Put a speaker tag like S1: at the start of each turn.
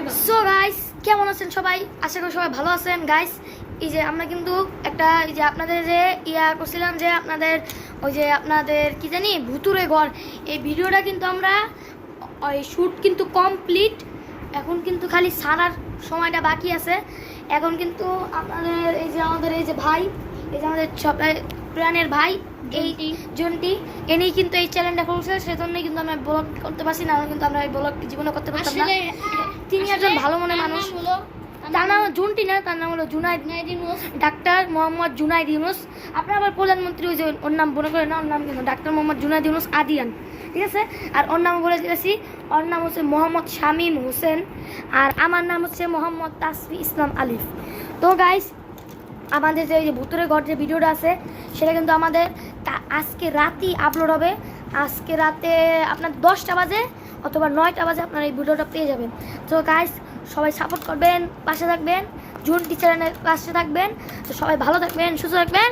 S1: So guys, কেমন আছেন সবাই? আশা করি সবাই ভালো আছেন গাইস। এই যে আমরা কিন্তু একটা এই যে আপনাদের যে করছিলাম যে আপনাদের কি জানি ভুতুরে ঘর, এই ভিডিওটা কিন্তু আমরা ওই শ্যুট কিন্তু কমপ্লিট। এখন কিন্তু খালি সারার সময়টা বাকি আছে। এখন কিন্তু আপনাদের আমাদের ভাই, আমাদের সবাই প্রাণের ভাই এই জন্টি এনেই কিন্তু এই চ্যানেলটা করছে, সেজন্যই কিন্তু আমরা ব্লগ করতে পারছি না, কিন্তু আমরা এই ব্লগ জীবনে করতে পারতাম না। তিনি একজন ভালো মনের মানুষ। তার নাম জন্টি না, তার নাম হলো জুনাইদ ইউনুস, ডাক্তার মোহাম্মদ জুনাইদ ইউনুস। আপনার আবার প্রধানমন্ত্রী ওই যে ওর নাম মনে করেন না, ওর নাম কিন্তু ডাক্তার মোহাম্মদ জুনাইদ ইউনুস আদিয়ান, ঠিক আছে। আর ওর নাম বলে দিয়েছি, ওর নাম হচ্ছে মোহাম্মদ শামীম হোসেন, আর আমার নাম হচ্ছে মোহাম্মদ তাসফি ইসলাম আলিফ। তো গাইস, আমাদের যে ভুতুরে ঘর যে ভিডিওটা আছে সেটা কিন্তু আমাদের আজকে রাতেই আপলোড হবে। আজকে রাতে আপনার 10টা বাজে অথবা 9টা বাজে আপনারা এই ভিডিওটা পেয়ে যাবেন। তো গাইস, সবাই সাপোর্ট করবেন, পাশে থাকবেন, জুন টিচারের পাশে থাকবেন। তো সবাই ভালো থাকবেন, সুস্থ থাকবেন।